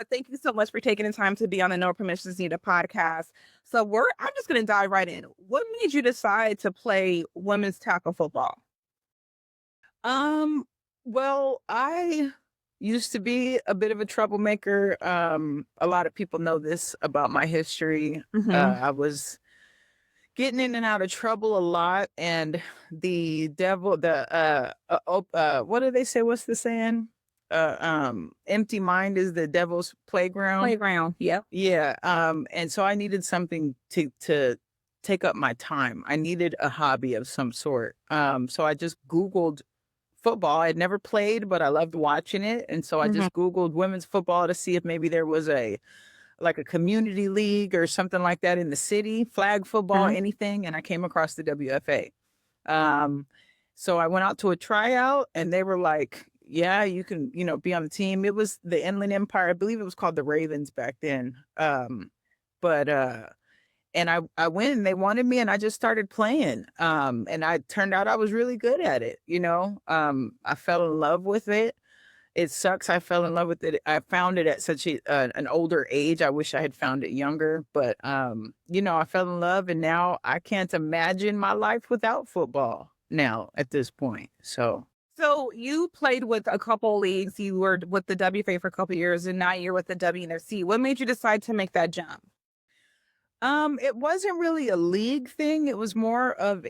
Thank you so much for taking the time to be on the No Permissions Needed podcast. So I'm just going to dive right in. What made you decide to play women's tackle football? Um, well, I used to be a bit of a troublemaker. A lot of people know this about my history. Hmm. I was getting in and out of trouble a lot, and the devil, what do they say? What's the saying? Empty mind is the devil's playground. Playground. Yep. Yeah. And so I needed something to take up my time. I needed a hobby of some sort. So I just Googled football. I'd never played, but I loved watching it. And so I Hmm. just Googled women's football to see if maybe there was a community league or something like that in the city, flag football, anything. And I came across the WFA. Um, so I went out to a tryout and they were like, yeah, you can, be on the team. It was the Inland Empire. I believe it was called the Ravens back then. But and I went and they wanted me and I just started playing. And I turned out I was really good at it, I fell in love with it. It sucks I fell in love with it. I found it at such an older age. I wish I had found it younger, but I fell in love and now I can't imagine my life without football now at this point. So So you played with a couple leagues. You were with the WFA for a couple years, and now you're with the WNFC. What made you decide to make that jump? It wasn't really a league thing. It was more of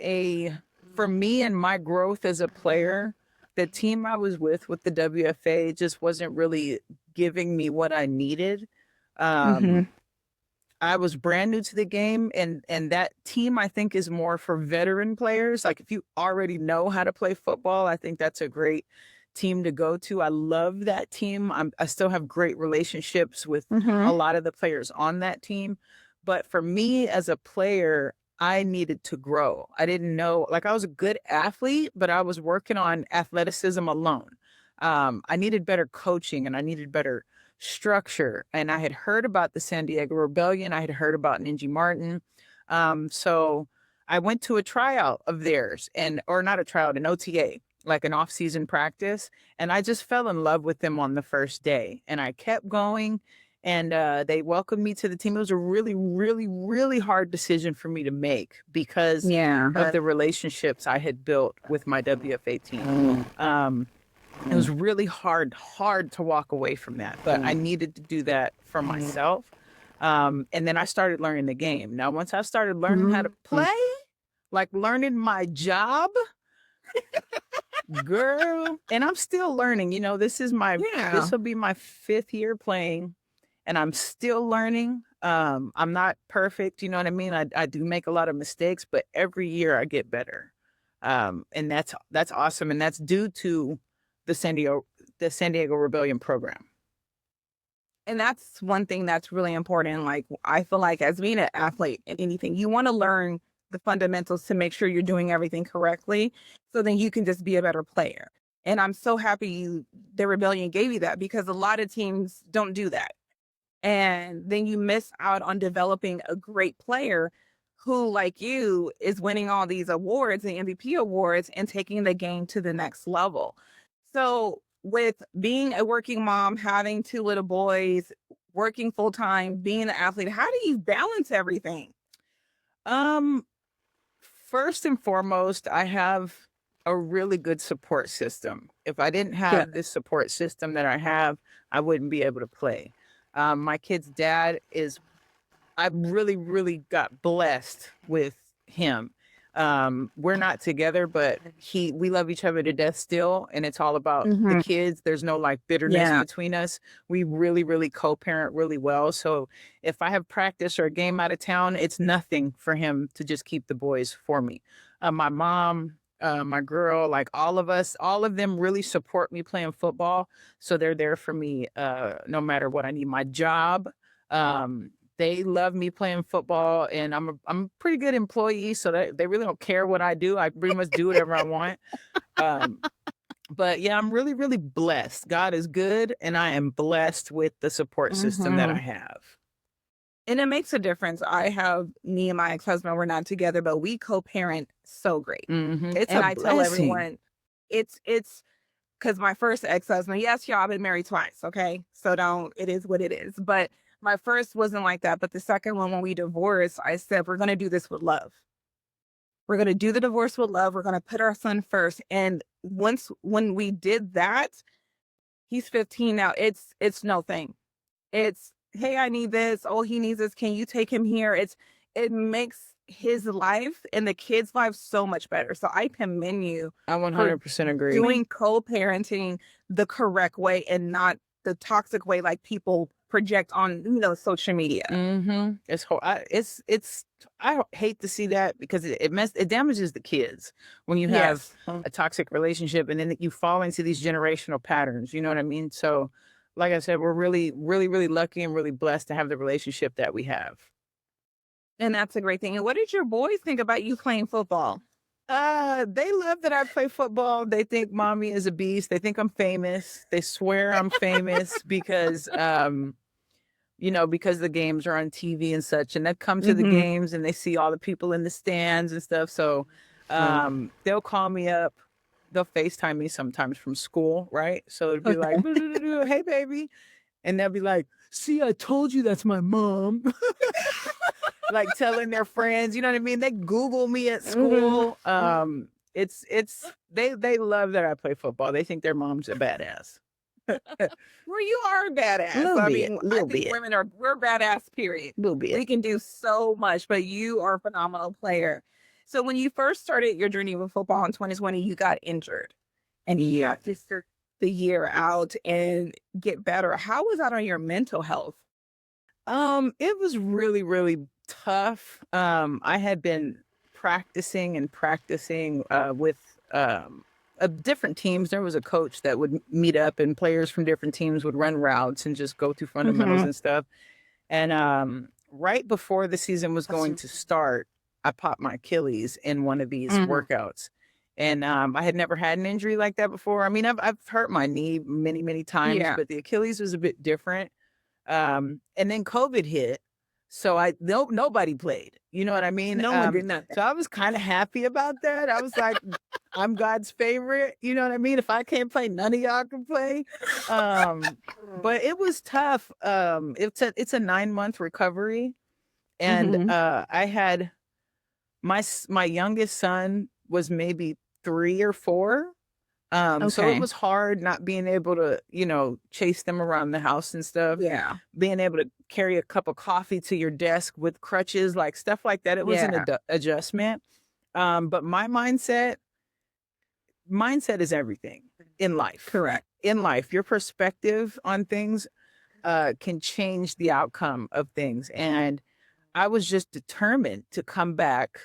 for me and my growth as a player, the team I was with the WFA just wasn't really giving me what I needed. Hmm. Um, I was brand new to the game and that team I think is more for veteran players. Like if you already know how to play football, I think that's a great team to go to. I love that team. I still have great relationships with Hmm. a lot of the players on that team. But for me as a player, I needed to grow. I didn't know, like I was a good athlete, but I was working on athleticism alone. I needed better coaching and I needed better structure. And I had heard about the San Diego Rebellion. I had heard about Ninja Martin. So I went to a tryout of theirs or not a tryout, an OTA, like an off-season practice. And I just fell in love with them on the first day. And I kept going and they welcomed me to the team. It was a really, really, really hard decision for me to make because Yeah. of the relationships I had built with my WFA team. It was really hard to walk away from that, but I needed to do that for myself. And then I started learning the game. Now, once I started learning how to play, like learning my job, girl, and I'm still learning, this Yeah. will be my 5th year playing and I'm still learning. I'm not perfect. You know what I mean? I do make a lot of mistakes, but every year I get better. And that's awesome. And that's due to the San Diego Rebellion program. And that's one thing that's really important. Like, I feel like as being an athlete in anything, you want to learn the fundamentals to make sure you're doing everything correctly. So then you can just be a better player. And I'm so happy the Rebellion gave you that because a lot of teams don't do that. And then you miss out on developing a great player who, like you, is winning all these awards and MVP awards and taking the game to the next level. So, with being a working mom, having two little boys, working full time, being an athlete, how do you balance everything? Um, First and foremost, I have a really good support system. If I didn't Good. have this support system that I have, I wouldn't be able to play. My kid's dad I really, really got blessed with him. We're not together, but we love each other to death still. And it's all about the Hmm. kids. There's no like bitterness Yeah. between us. We really, really co-parent really well. So if I have practice or a game out of town, it's nothing for him to just keep the boys for me. My mom, my girl, like all of us, all of them really support me playing football. So they're there for me no matter what I need. My job, um, they love me playing football, and I'm a pretty good employee, so they really don't care what I do. I pretty much do whatever I want. Um, but yeah, I'm really, really blessed. God is good, and I am blessed with the support system that I Hmm. have. And it makes a difference. Me and my ex husband, we're not together, but we co parent so great. It's And a I tell blessing. everyone, it's because my first ex-husband, yes, y'all, I've been married twice, okay? So don't, it is what it is. But my first wasn't like that. But the second one, when we divorced, I said, we're going to do this with love. We're going to do the divorce with love. We're going to put our son first. And when we did that, he's 15 now. It's no thing. It's, hey, I need this. Oh, he needs this. Can you take him here? It makes his life and the kid's life so much better. So I commend you I 100% agree. doing co-parenting the correct way and not the toxic way like people project on, social media. Mm-hmm. I hate to see that because it damages the kids when you have a toxic relationship and then you fall into these generational patterns. You know what I mean? So, like I said, we're really, really, really lucky and really blessed to have the relationship that we have. And that's a great thing. And what did your boys think about you playing football? They love that I play football. They think mommy is a beast. They think I'm famous. They swear I'm famous because, because the games are on TV and such, and they come to the games and they see all the people in the stands and stuff. So, they'll call me up. They'll FaceTime me sometimes from school, right? So it'd be like, hey, baby. And they'll be like, see, I told you that's my mom. Like telling their friends, you know what I mean? They Google me at school. They love that I play football. They think their mom's a badass. Well, you are a badass. I think women we're badass, period. We can do so much, but you are a phenomenal player. So when you first started your journey with football in 2020, you got injured and you had to start the year out and get better. How was that on your mental health? It was really, really tough. I had been practicing with different teams. There was a coach that would meet up and players from different teams would run routes and just go through fundamentals and stuff. And right before the season was going to start, I popped my Achilles in one of these workouts. And I had never had an injury like that before. I mean, I've hurt my knee many, many times, but the Achilles was a bit different. And then COVID hit. So nobody played. You know what I mean? No one did nothing. So I was kind of happy about that. I was like, I'm God's favorite. You know what I mean? If I can't play, none of y'all can play. But it was tough. It's a 9-month recovery. And I had my youngest son was maybe 3 or 4. So it was hard not being able to, chase them around the house and stuff. Yeah. Being able to carry a cup of coffee to your desk with crutches, like stuff like that. It was an adjustment. But my mindset is everything in life. Correct. In life, your perspective on things can change the outcome of things. And I was just determined to come back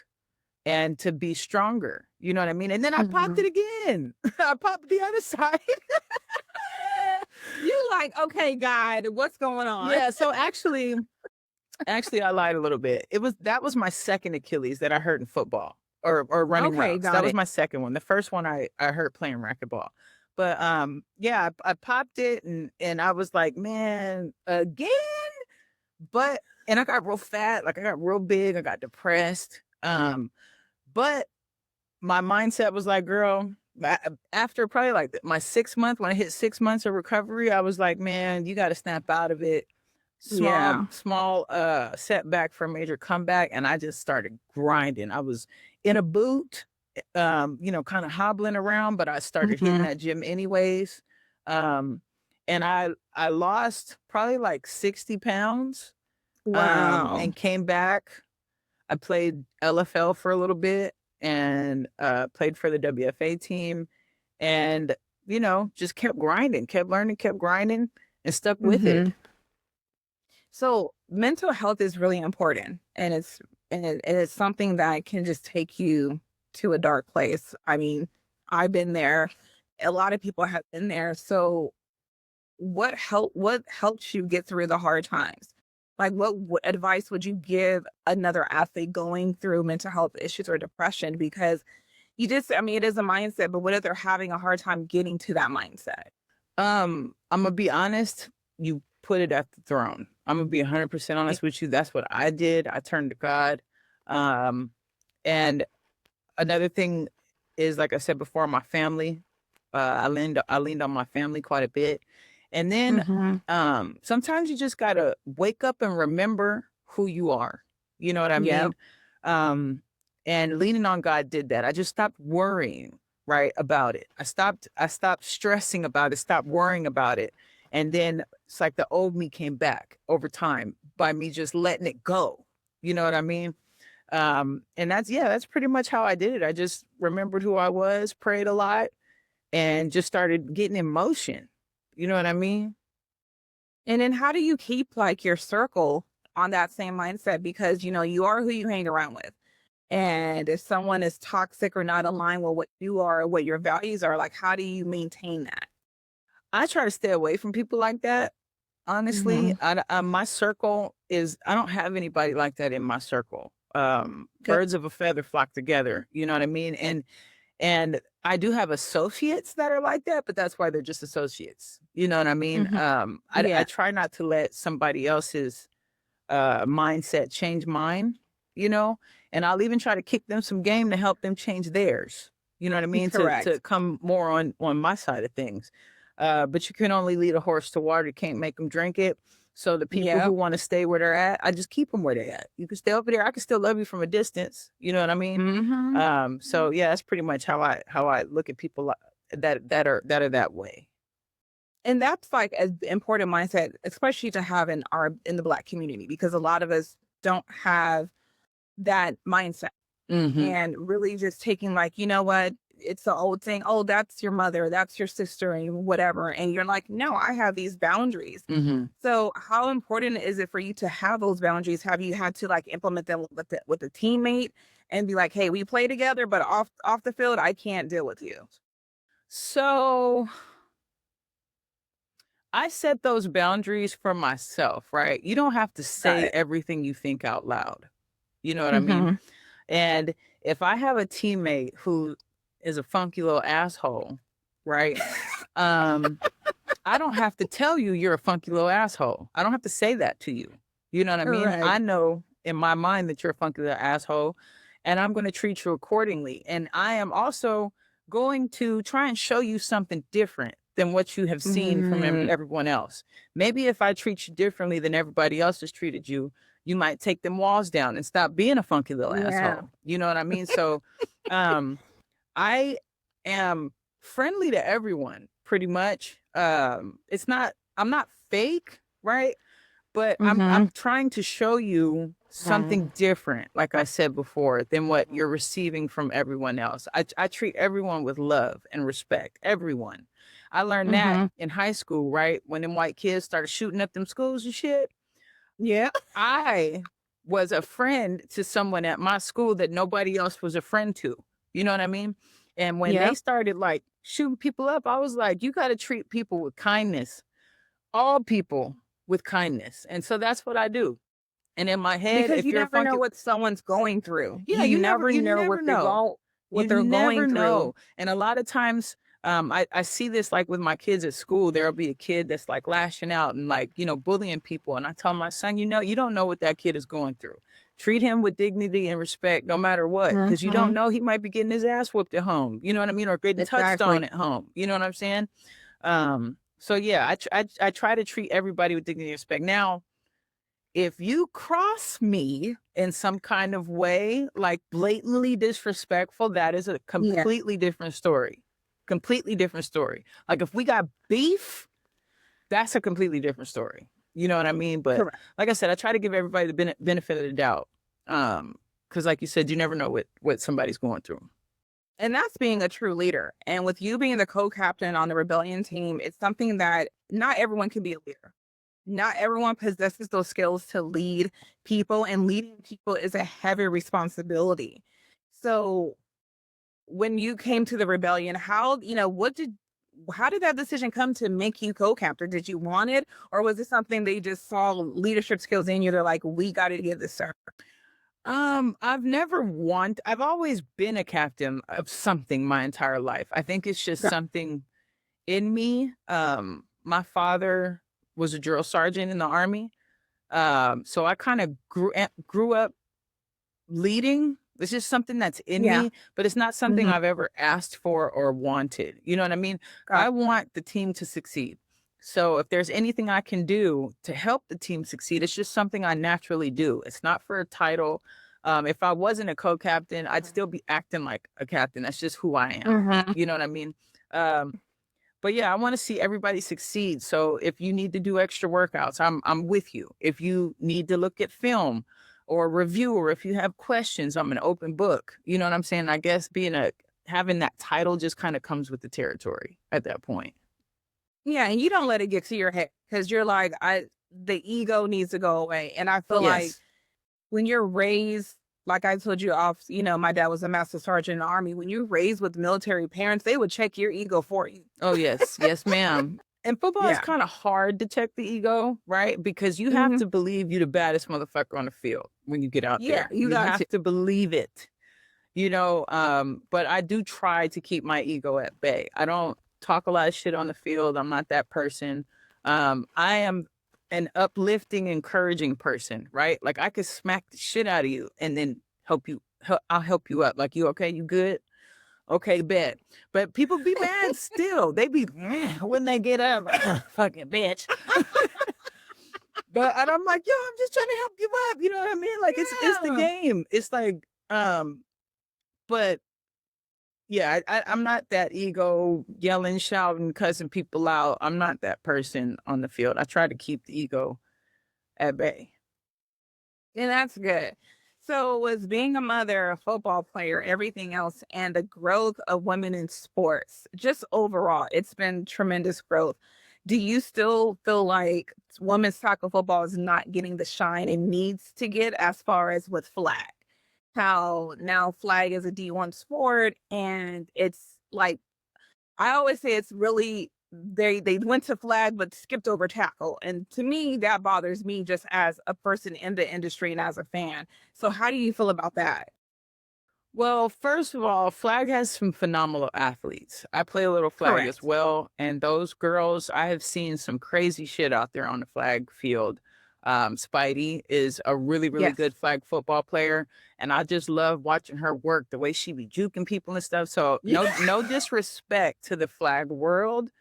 and to be stronger. You know what I mean? And then I popped it again. I popped the other side. You like, okay, God, what's going on? Yeah, so actually I lied a little bit. That was my second Achilles that I hurt in football or running routes. That was my second one. The first one I hurt playing racquetball. But I popped it and I was like, man, again? And I got real fat, like I got real big, I got depressed. But my mindset was like, girl, after probably like my 6th month, when I hit 6 months of recovery, I was like, man, you got to snap out of it. Small setback for a major comeback. And I just started grinding. I was in a boot, kind of hobbling around, but I started hitting that gym anyways. And I lost probably like 60 pounds. Wow. And came back. I played LFL for a little bit and played for the WFA team and, just kept grinding, kept learning, kept grinding and stuck with it. So mental health is really important and it's something that can just take you to a dark place. I mean, I've been there. A lot of people have been there. So what helped you get through the hard times? Like, what advice would you give another athlete going through mental health issues or depression? Because it is a mindset, but what if they're having a hard time getting to that mindset? I'm going to be honest. You put it at the throne. I'm going to be 100% honest with you. That's what I did. I turned to God. And another thing is, like I said before, my family. I leaned on my family quite a bit. And then sometimes you just gotta wake up and remember who you are. You know what I Yep. mean? And leaning on God did that. I just stopped worrying, right, about it. I stopped stressing about it, stopped worrying about it. And then it's like the old me came back over time by me just letting it go. You know what I mean? And that's pretty much how I did it. I just remembered who I was, prayed a lot, and just started getting in motion. You know what I mean? And then how do you keep like your circle on that same mindset? Because, you are who you hang around with. And if someone is toxic or not aligned with what you are or what your values are, like, how do you maintain that? I try to stay away from people like that. Honestly, Mhm. my circle is, I don't have anybody like that in my circle. Good. Birds of a feather flock together. You know what I mean? And I do have associates that are like that, but that's why they're just associates. You know what I mean? Mhm. I Yeah. try not to let somebody else's mindset change mine, you know, and I'll even try to kick them some game to help them change theirs. You know what I mean? To Correct. come more on my side of things. But you can only lead a horse to water. You can't make them drink it. So the people who Yep. want to stay where they're at, I just keep them where they're at. You can stay over there. I can still love you from a distance. You know what I mean? Mhm. So yeah, that's pretty much how I look at people that are that way. And that's like an important mindset, especially to have in the Black community, because a lot of us don't have that mindset. Mm-hmm. And really just taking like, you know what? It's the old thing. Oh, that's your mother, that's your sister, and whatever. And you're like, no, I have these boundaries. Mm-hmm. So how important is it for you to have those boundaries? Have you had to like implement them with a teammate and be like, hey, we play together, but off the field, I can't deal with you. So I set those boundaries for myself, right? You don't have to Got say it. everything you think out loud. You know what I mean? Hmm. And if I have a teammate who is a funky little asshole, right? Um, I don't have to tell you you're a funky little asshole. I don't have to say that to you. You know what I mean? Right. I know in my mind that you're a funky little asshole, and I'm going to treat you accordingly. And I am also going to try and show you something different than what you have seen from Mm, everyone else. Maybe if I treat you differently than everybody else has treated you, you might take them walls down and stop being a funky little yeah. asshole. You know what I mean? So, um, I am friendly to everyone pretty much. I'm not fake, right? But I'm Hmm. trying to show you something different, like I said before, than what you're receiving from everyone else. I treat everyone with love and respect. Everyone. I learned that Hmm. in high school, right? When them white kids started shooting up them schools and shit. Yeah. I was a friend to someone at my school that nobody else was a friend to. You know what I mean? And when they Yeah. started like shooting people up, I was like, you got to treat people with kindness, all people with kindness. And so that's what I do. And in my head, Because if you you're a never know funky, what someone's going through. yeah, You never you know never know. what You they're never going through. know. And a lot of times, I see this like with my kids at school. There'll be a kid that's like lashing out and like, bullying people. And I tell my son, you don't know what that kid is going through. Treat him with dignity and respect no matter what. Because you don't Hmm. know, he might be getting his ass whooped at home. You know what I mean? Or getting touched on Exactly. at home. You know what I'm saying? So yeah, I try to treat everybody with dignity and respect. Now, if you cross me in some kind of way, like blatantly disrespectful, that is a Yeah. completely different story. Completely different story. Like if we got beef, that's a completely different story. You know what I mean? But Correct. like I said, I try to give everybody the benefit of the doubt. Because like you said, you never know what somebody's going through. And that's being a true leader. And with you being the co-captain on the rebellion team, it's something that not everyone can be a leader. Not everyone possesses those skills to lead people, and leading people is a heavy responsibility. So when you came to the rebellion, how did that decision come to make you co-captain? Did you want it, or was it something they just saw leadership skills in you? They're like, we got to give this, sir. I've always been a captain of something my entire life. I think it's just something in me. My father was a drill sergeant in the army. So I kind of grew up leading. It's just something that's in Yeah. me, but it's not something Mhm. I've ever asked for or wanted. You know what I mean? I Got want the team to succeed. So if there's anything I can do to help the team succeed, it's just something I naturally do. It's not for a title. If I wasn't a co-captain, I'd still be acting like a captain. That's just who I am. Mhm. You know what I mean? Um, but yeah, I want to see everybody succeed. So if you need to do extra workouts, I'm with you. If you need to look at film or review, or if you have questions, I'm an open book. You know what I'm saying? I guess having that title just kind of comes with the territory at that point. Yeah, and you don't let it get to your head because you're like, the ego needs to go away. And I feel like Yes. when you're raised, like I told you off, my dad was a master sergeant in the army. When you're raised with military parents, they would check your ego for you. Oh, yes. Yes, ma'am. And football is Yeah. kind of hard to check the ego, right? Because you have Hmm. to believe you're the baddest motherfucker on the field when you get out Yeah, there. you You got to. have to believe it, but I do try to keep my ego at bay. I don't talk a lot of shit on the field. I'm not that person. I am an uplifting, encouraging person, right? Like I could smack the shit out of you and then I'll help you up. Like, you okay? You good? Okay, bet. But people be mad still. They be when they get up, fucking bitch. But and I'm like, yo, I'm just trying to help you up. You know what I mean? Like it's the Yeah. game. It's like, but yeah, I'm not that ego yelling, shouting, cussing people out. I'm not that person on the field. I try to keep the ego at bay. And that's good. So, was being a mother, a football player, everything else, and the growth of women in sports, just overall, it's been tremendous growth. Do you still feel like women's tackle football is not getting the shine it needs to get as far as with flag? How now flag is a D1 sport, and it's like I always say it's really they went to flag but skipped over tackle. And to me, that bothers me just as a person in the industry and as a fan. So how do you feel about that? Well, first of all, flag has some phenomenal athletes. I play a little flag as Correct. well, and those girls, I have seen some crazy shit out there on the flag field. Spidey is a really, really Yes. good flag football player, and I just love watching her work, the way she be juking people and stuff. So no disrespect to the flag world,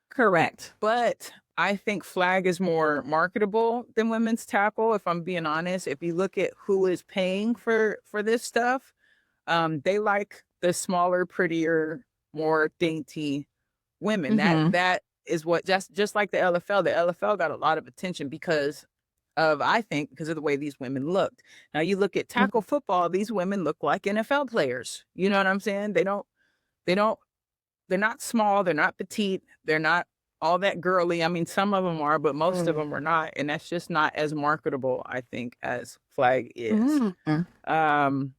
Correct. but I think flag is more marketable than women's tackle. If I'm being honest, if you look at who is paying for this stuff, they like the smaller, prettier, more dainty women. That Hmm. that is what just like the LFL. The LFL got a lot of attention because I think because of the way these women looked. Now you look at tackle football, these women look like NFL players. You know what I'm saying? They don't they're not small, they're not petite, they're not all that girly. I mean, some of them are, but most of them are not, and that's just not as marketable, I think, as flag is. Hmm. Um,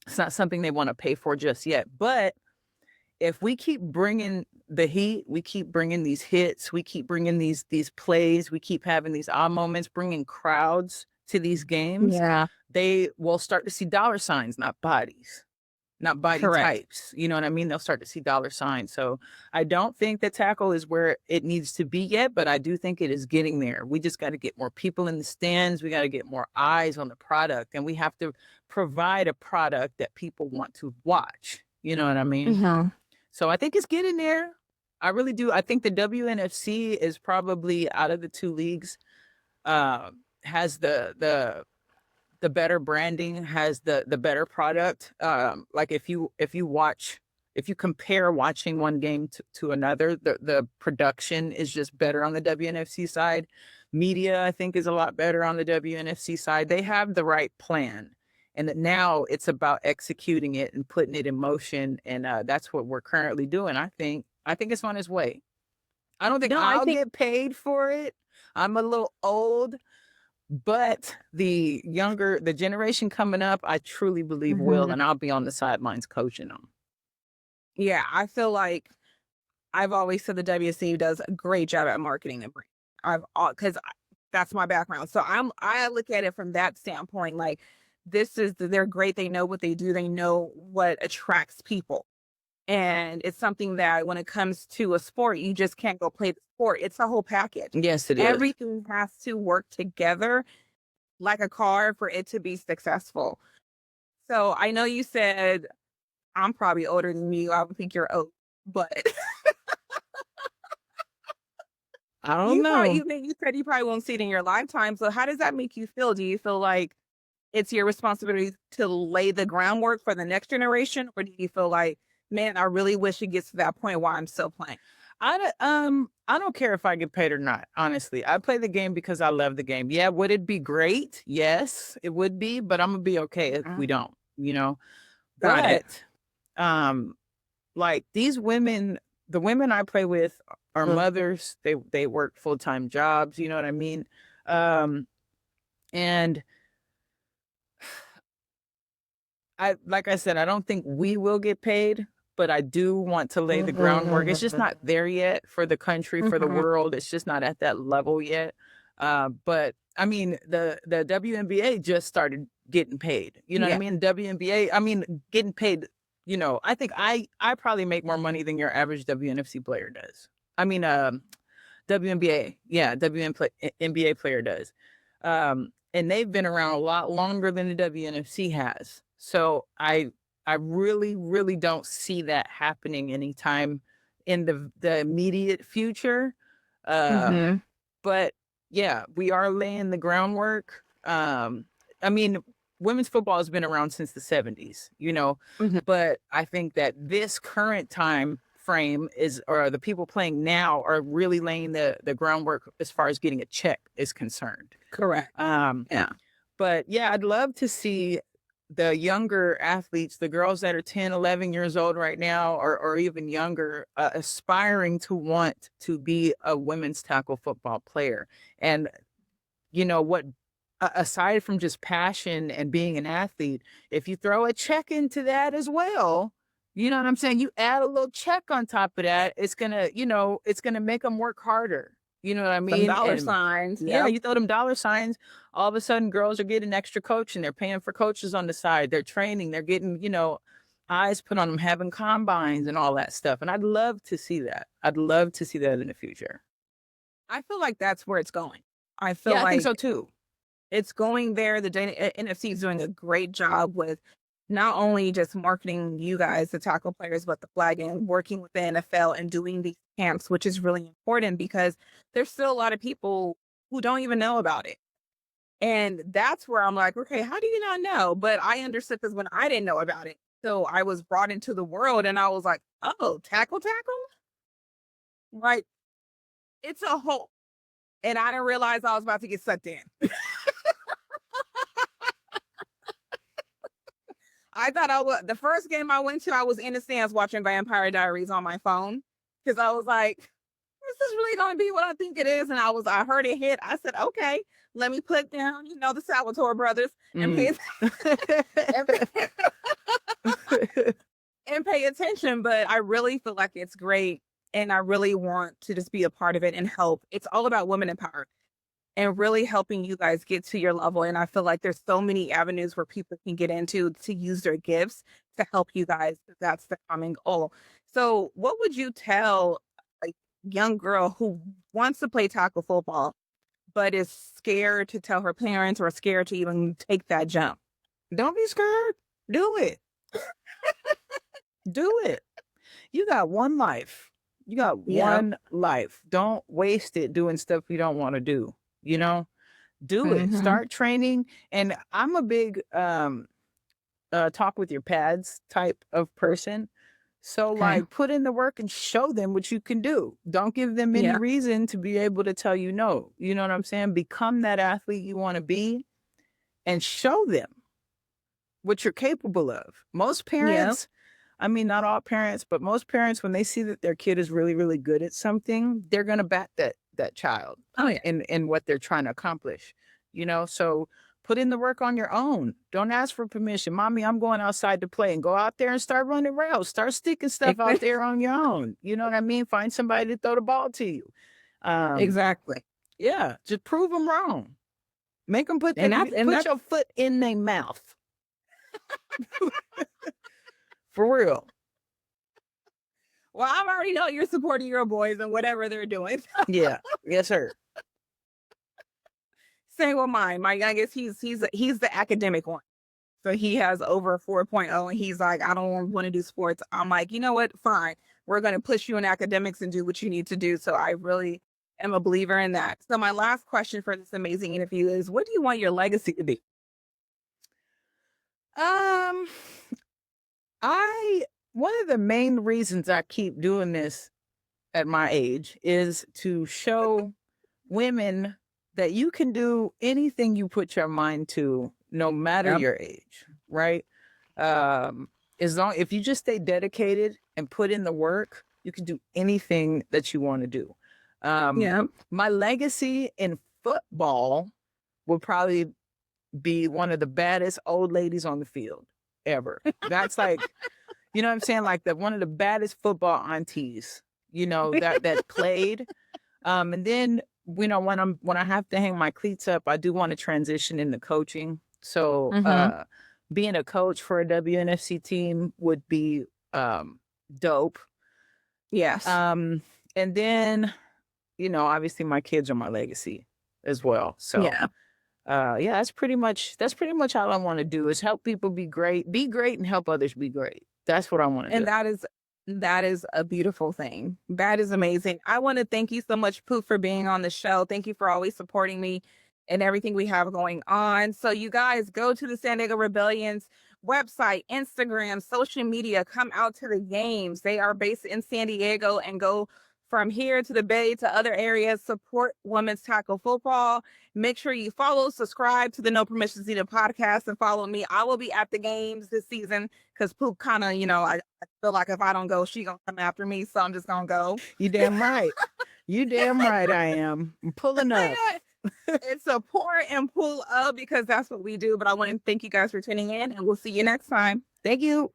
it's not something they want to pay for just yet, but if we keep bringing the heat, we keep bringing these hits, we keep bringing these plays, we keep having these odd moments, bringing crowds to these games, Yeah. they will start to see dollar signs, not bodies, not body Correct. types. You know what I mean? They'll start to see dollar signs. So I don't think that tackle is where it needs to be yet, but I do think it is getting there. We just got to get more people in the stands. We got to get more eyes on the product, and we have to provide a product that people want to watch. You know what I mean? Hmm. So I think it's getting there. I really do. I think the WNFC is probably out of the two leagues, uh, has the better branding, has the better product. Like if you compare watching one game to another, the production is just better on the WNFC side. Media, I think, is a lot better on the WNFC side. They have the right plan. And that now it's about executing it and putting it in motion. And that's what we're currently doing. I think it's on its way. I don't think No, I I'll think. get paid for it. I'm a little old, but the generation coming up, I truly believe will, Mhm. and I'll be on the sidelines coaching them. Yeah, I feel like I've always said the WC does a great job at marketing and brand. I've because that's my background. So I look at it from that standpoint. Like they're great. They know what they do. They know what attracts people. And it's something that when it comes to a sport, you just can't go play the sport. It's a whole package. Yes, it is. Everything has to work together like a car for it to be successful. So I know you said I'm probably older than you. I would think you're old, but I don't know. you said you probably won't see it in your lifetime. So how does that make you feel? Do you feel like it's your responsibility to lay the groundwork for the next generation, or do you feel like, man, I really wish it gets to that point while I'm still playing? I don't care if I get paid or not, honestly. I play the game because I love the game. Yeah, would it be great? Yes, it would be, but I'm gonna be okay if we don't, you know. Got it. But like these women, the women I play with are mothers. They work full-time jobs, you know what I mean? And like I said, I don't think we will get paid, but I do want to lay the groundwork. It's just not there yet for the country, for the world. It's just not at that level yet. But I mean, the WNBA just started getting paid. You know what I mean? WNBA, I mean, getting paid. You know, I think I probably make more money than your average WNFC player does. I mean, WNBA, yeah, WNBA player does. And they've been around a lot longer than the WNFC has. So I really, really don't see that happening anytime in the immediate future. But yeah, we are laying the groundwork. I mean, women's football has been around since the 70s, you know, but I think that this current time frame or the people playing now are really laying the groundwork as far as getting a check is concerned. Correct. Yeah. But yeah, I'd love to see the younger athletes, the girls that are 10, 11 years old right now, or even younger, aspiring to want to be a women's tackle football player. And, you know, what, aside from just passion and being an athlete, if you throw a check into that as well, you know what I'm saying? You add a little check on top of that, it's gonna, you know, it's gonna make them work harder. You know what I mean? Some dollar signs. Yeah, you throw them dollar signs. All of a sudden, girls are getting extra coaching. They're paying for coaches on the side. They're training. They're getting, you know, eyes put on them, having combines and all that stuff. And I'd love to see that. I'd love to see that in the future. I feel like that's where it's going. I feel Yeah, I think like so too. it's going there. The NFC is doing a great job with not only just marketing you guys, the tackle players, but the flag and working with the NFL and doing these camps, which is really important because there's still a lot of people who don't even know about it. And that's where I'm like, okay, how do you not know? But I understood this when I didn't know about it. So I was brought into the world and I was like, oh, tackle? Like, it's a whole. And I didn't realize I was about to get sucked in. I thought the first game I went to, I was in the stands watching Vampire Diaries on my phone because I was like, this is really going to be what I think it is. And I heard it hit. I said, okay, let me put down, you know, the Salvatore brothers and pay attention. But I really feel like it's great. And I really want to just be a part of it and help. It's all about women empowerment and really helping you guys get to your level. And I feel like there's so many avenues where people can get into to use their gifts to help you guys. That's the common goal. So what would you tell a young girl who wants to play tackle football, but is scared to tell her parents or scared to even take that jump? Don't be scared. Do it. Do it. You got one life. You got one life. Don't waste it doing stuff you don't want to do. You know, do it. Start training. And I'm a big talk with your pads type of person. So like put in the work and show them what you can do. Don't give them any reason to be able to tell you no. You know what I'm saying? Become that athlete you want to be and show them what you're capable of. Most parents, I mean, not all parents, but most parents, when they see that their kid is really, really good at something, they're going to back that child in what they're trying to accomplish, you know? So put in the work on your own. Don't ask for permission. Mommy, I'm going outside to play, and go out there and start running routes. Start sticking stuff out there on your own. You know what I mean? Find somebody to throw the ball to you. Exactly. Yeah. Just prove them wrong. Make them put your foot in their mouth. For real. Well, I already know you're supporting your boys and whatever they're doing. Yeah. Yes, sir. Same with mine. My youngest, he's the academic one. So he has over a 4.0 and he's like, I don't want to do sports. I'm like, you know what? Fine. We're going to push you in academics and do what you need to do. So I really am a believer in that. So my last question for this amazing interview is, what do you want your legacy to be? Um, one of the main reasons I keep doing this at my age is to show women that you can do anything you put your mind to, no matter Yep. your age, right? If you just stay dedicated and put in the work, you can do anything that you want to do. Yep. My legacy in football will probably be one of the baddest old ladies on the field ever. That's like, you know what I'm saying? Like one of the baddest football aunties, that played. And then, when I have to hang my cleats up, I do want to transition into coaching. So, being a coach for a WNFC team would be dope. Yes. And then, obviously my kids are my legacy as well. So yeah. That's pretty much all I want to do is help people be great and help others be great. That's what I want to do. And that is a beautiful thing. That is amazing. I want to thank you so much, Pook, for being on the show. Thank you for always supporting me and everything we have going on. So you guys go to the San Diego Rebellion's website, Instagram, social media, come out to the games. They are based in San Diego, and go from here to the Bay to other areas. Support women's tackle football. Make sure you follow, subscribe to the No Permissions Needed podcast, and follow me. I will be at the games this season because Pook kind of, I feel like if I don't go, she gonna come after me. So I'm just gonna go. You damn right. You damn right I am. I'm pulling up. It's support and pull up because that's what we do. But I want to thank you guys for tuning in, and we'll see you next time. Thank you.